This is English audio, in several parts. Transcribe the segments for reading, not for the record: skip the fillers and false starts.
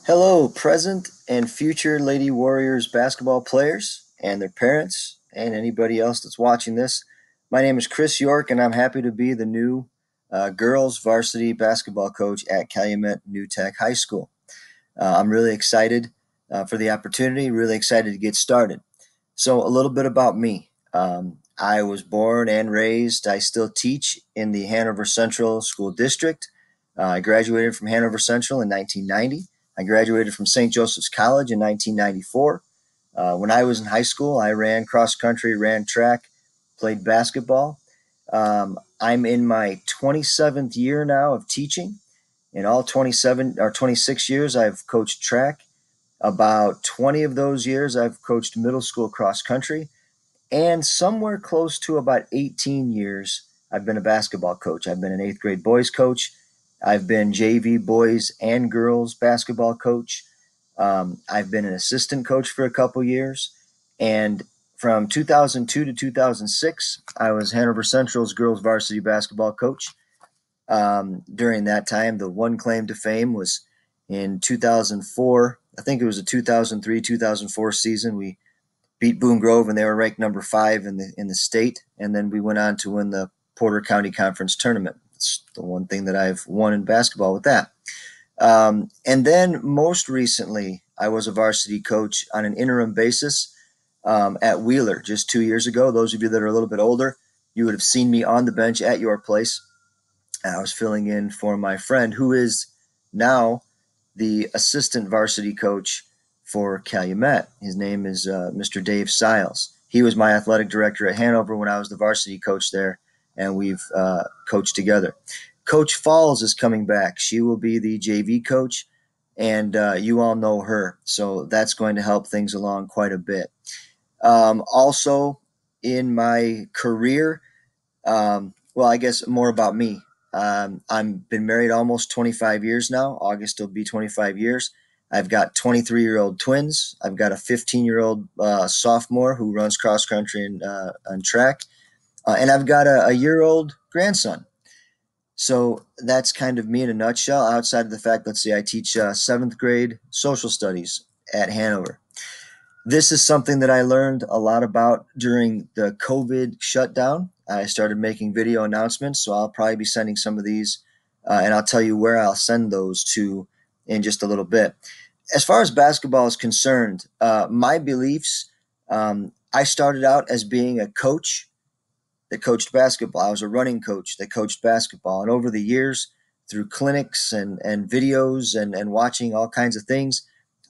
Hello, present and future Lady Warriors basketball players and their parents and anybody else that's watching this. My name is Chris York, and I'm happy to be the new girls varsity basketball coach at Calumet New Tech High School. I'm really excited for the opportunity, really excited to get started. So, a little bit about me. I was born and raised, I still teach in the Hanover Central School District. I graduated from Hanover Central in 1990. I graduated from St. Joseph's College in 1994. When I was in high school, I ran cross country, ran track, played basketball. I'm in my 27th year now of teaching. In all 27 or 26 years, I've coached track. About 20 of those years, I've coached middle school cross country. And somewhere close to about 18 years, I've been a basketball coach. I've been an eighth grade boys coach. I've been JV boys and girls basketball coach. I've been an assistant coach for a couple years. And from 2002 to 2006, I was Hanover Central's girls varsity basketball coach. During that time, the one claim to fame was in 2004. I think it was a 2003 2004 season. We beat Boone Grove, and they were ranked number 5 in the state. And then we went on to win the Porter County Conference tournament. It's the one thing that I've won in basketball with that. And then most recently, I was a varsity coach on an interim basis at Wheeler just 2 years ago. Those of you that are a little bit older, you would have seen me on the bench at your place. I was filling in for my friend who is now the assistant varsity coach for Calumet. His name is Mr. Dave Siles. He was my athletic director at Hanover when I was the varsity coach there, and we've coached together. Coach Falls is coming back. She will be the JV coach, and you all know her, so that's going to help things along quite a bit. Also, in my career, well, I guess more about me. I've been married almost 25 years now. August will be 25 years. I've got 23-year-old twins. I've got a 15-year-old sophomore who runs cross country and track. And I've got a year-old grandson. So that's kind of me in a nutshell, outside of the fact, let's see, I teach 7th grade social studies at Hanover. This is something that I learned a lot about during the COVID shutdown. I started making video announcements, so I'll probably be sending some of these, and I'll tell you where I'll send those to in just a little bit. As far as basketball is concerned, my beliefs, I started out as being a coach that coached basketball. I was a running coach that coached basketball. And over the years, through clinics and videos and watching all kinds of things,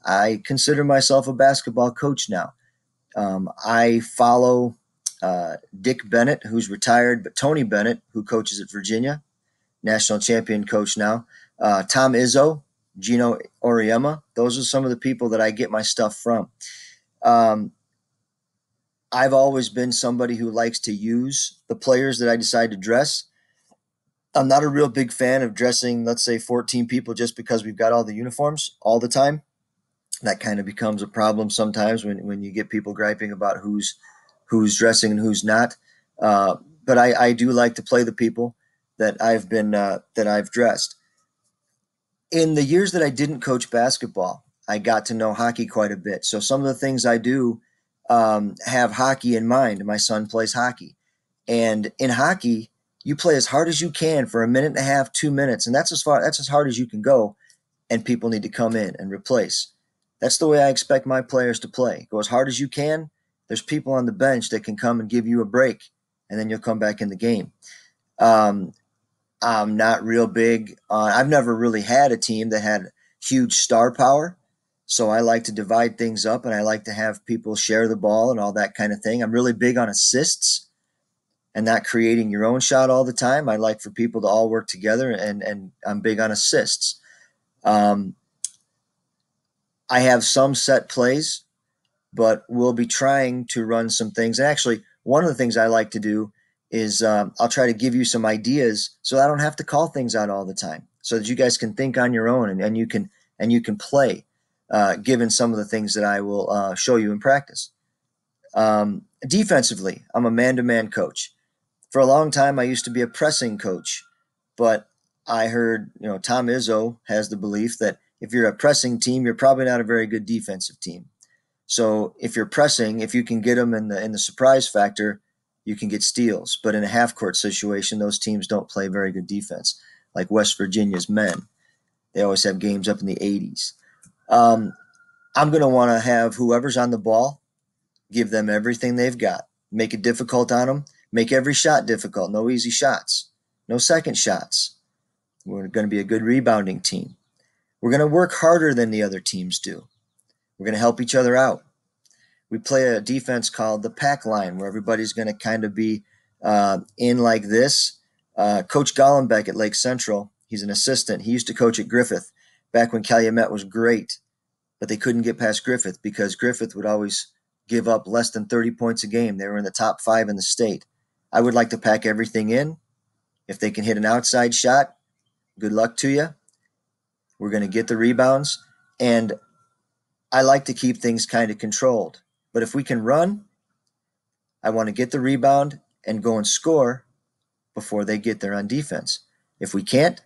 I consider myself a basketball coach now. I follow Dick Bennett, who's retired, but Tony Bennett, who coaches at Virginia, national champion coach now. Tom Izzo, Gino Oriema. Those are some of the people that I get my stuff from. I've always been somebody who likes to use the players that I decide to dress. I'm not a real big fan of dressing, let's say, 14 people just because we've got all the uniforms all the time. That kind of becomes a problem sometimes when you get people griping about who's dressing and who's not. But I do like to play the people that I've dressed. In the years that I didn't coach basketball, I got to know hockey quite a bit. So some of the things I do have hockey in mind. My son plays hockey, and in hockey, you play as hard as you can for a minute and a half, 2 minutes, and that's as hard as you can go. And people need to come in and replace. That's the way I expect my players to play. Go as hard as you can. There's people on the bench that can come and give you a break, and then you'll come back in the game. I'm not real big on, I've never really had a team that had huge star power. So I like to divide things up, and I like to have people share the ball and all that kind of thing. I'm really big on assists and not creating your own shot all the time. I like for people to all work together, and I'm big on assists. I have some set plays, but we'll be trying to run some things. And actually, one of the things I like to do is I'll try to give you some ideas so I don't have to call things out all the time, so that you guys can think on your own, and you can play, given some of the things that I will show you in practice. Defensively, I'm a man-to-man coach. For a long time, I used to be a pressing coach, but I heard, Tom Izzo has the belief that if you're a pressing team, you're probably not a very good defensive team. So if you're pressing, if you can get them in the surprise factor, you can get steals. But in a half court situation, those teams don't play very good defense. Like West Virginia's men, they always have games up in the 80s. I'm going to want to have whoever's on the ball give them everything they've got. Make it difficult on them. Make every shot difficult. No easy shots. No second shots. We're going to be a good rebounding team. We're going to work harder than the other teams do. We're going to help each other out. We play a defense called the pack line, where everybody's going to kind of be in like this. Coach Gollenbeck at Lake Central, he's an assistant. He used to coach at Griffith back when Calumet was great, but they couldn't get past Griffith because Griffith would always give up less than 30 points a game. They were in the top 5 in the state. I would like to pack everything in. If they can hit an outside shot, good luck to you. We're going to get the rebounds, and I like to keep things kind of controlled. But if we can run, I want to get the rebound and go and score before they get there on defense. If we can't,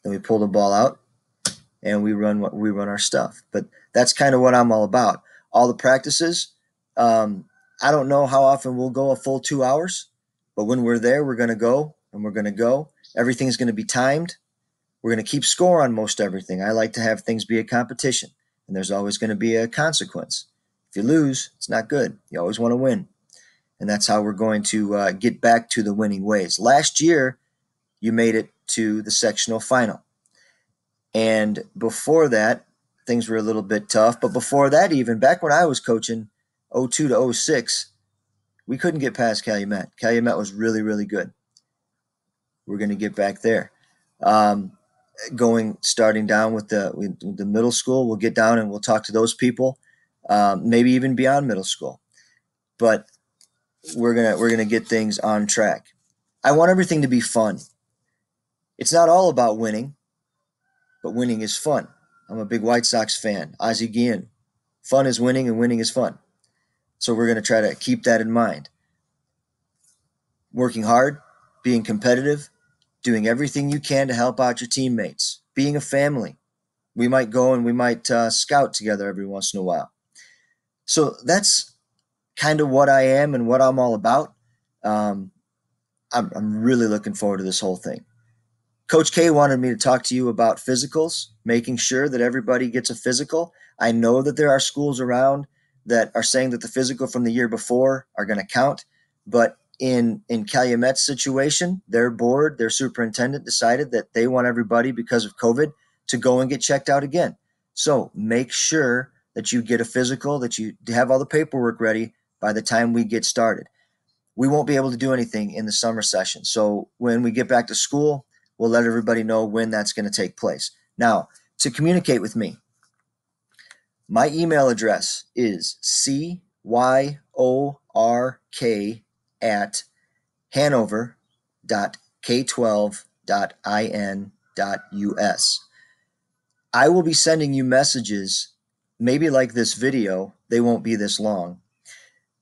then we pull the ball out and we run our stuff. But that's kind of what I'm all about. All the practices, I don't know how often we'll go a full 2 hours, but when we're there, we're going to go, and we're going to go. Everything's going to be timed. We're going to keep score on most everything. I like to have things be a competition, and there's always going to be a consequence. If you lose, it's not good. You always want to win. And that's how we're going to get back to the winning ways. Last year, you made it to the sectional final. And before that, things were a little bit tough. But before that, even back when I was coaching 02 to 06, we couldn't get past Calumet. Calumet was really, really good. We're going to get back there. Starting down with the middle school, we'll get down and we'll talk to those people, maybe even beyond middle school. But we're gonna get things on track. I want everything to be fun. It's not all about winning, but winning is fun. I'm a big White Sox fan. Ozzie Guillen. Fun is winning, and winning is fun. So we're going to try to keep that in mind. Working hard, being competitive, doing everything you can to help out your teammates, being a family. We might go and we might scout together every once in a while. So that's kind of what I am and what I'm all about. I'm really looking forward to this whole thing. Coach K wanted me to talk to you about physicals, making sure that everybody gets a physical. I know that there are schools around that are saying that the physical from the year before are going to count, but in Calumet's situation, their board, their superintendent decided that they want everybody, because of COVID, to go and get checked out again. So make sure that you get a physical, that you have all the paperwork ready by the time we get started. We won't be able to do anything in the summer session. So when we get back to school, we'll let everybody know when that's going to take place. Now, to communicate with me, my email address is cyork@hanover.k12.in.us. I will be sending you messages, maybe like this video. They won't be this long.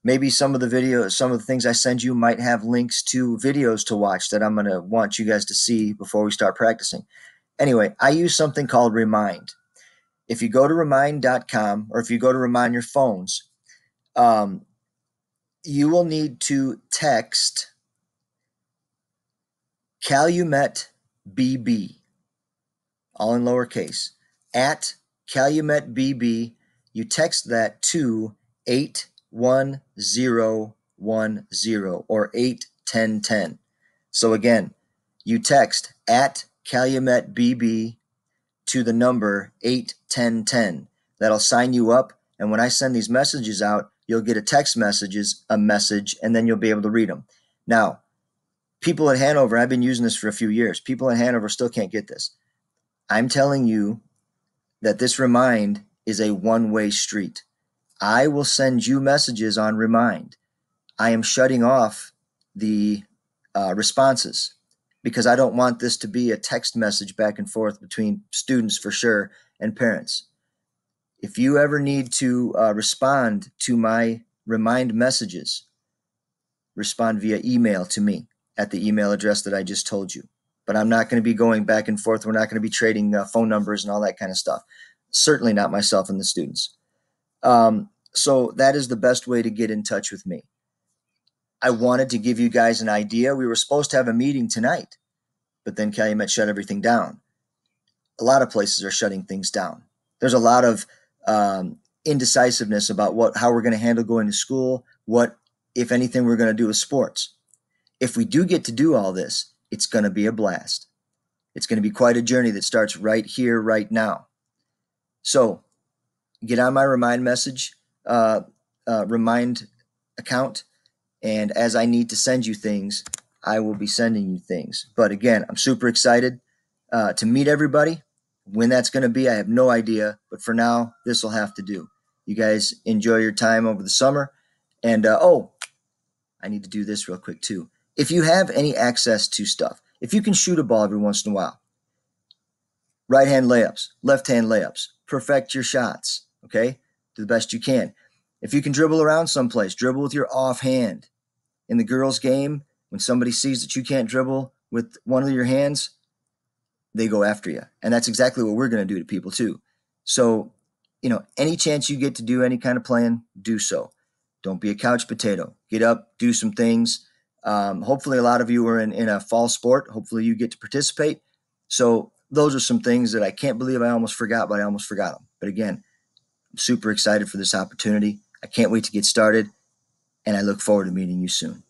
Maybe some of the things I send you might have links to videos to watch that I'm going to want you guys to see before we start practicing. Anyway, I use something called Remind. If you go to remind.com, or if you go to Remind your phones, you will need to text Calumet BB, all in lowercase, at Calumet BB. You text that to 81010 or 81010. So again, you text at Calumet BB to the number 81010. That'll sign you up, and when I send these messages out, you'll get a message, and then you'll be able to read them. Now, people at Hanover, I've been using this for a few years. People at Hanover still can't get this. I'm telling you that this Remind is a one-way street. I will send you messages on Remind. I am shutting off the responses, because I don't want this to be a text message back and forth between students, for sure, and parents. If you ever need to respond to my Remind messages, respond via email to me at the email address that I just told you. But I'm not going to be going back and forth. We're not going to be trading phone numbers and all that kind of stuff. certainly not myself and the students. So that is the best way to get in touch with me. I wanted to give you guys an idea. We were supposed to have a meeting tonight, but then Calumet shut everything down. A lot of places are shutting things down. There's a lot of indecisiveness about how we're going to handle going to school, what, if anything, we're going to do with sports. If we do get to do all this, it's going to be a blast. It's going to be quite a journey that starts right here, right now. So get on my remind account, and as I need to send you things, I will be sending you things. But again, I'm super excited to meet everybody. When that's going to be, I have no idea. But for now, this will have to do. You guys enjoy your time over the summer. And I need to do this real quick too. If you have any access to stuff, if you can shoot a ball every once in a while, right hand layups, left hand layups, perfect your shots, okay? Do the best you can. If you can dribble around someplace, dribble with your offhand. In the girls' game, when somebody sees that you can't dribble with one of your hands, they go after you. And that's exactly what we're going to do to people too. So, any chance you get to do any kind of playing, do so. Don't be a couch potato. Get up, do some things. Hopefully a lot of you are in a fall sport. Hopefully you get to participate. So those are some things that I can't believe I almost forgot, but I almost forgot them. But again, I'm super excited for this opportunity. I can't wait to get started, and I look forward to meeting you soon.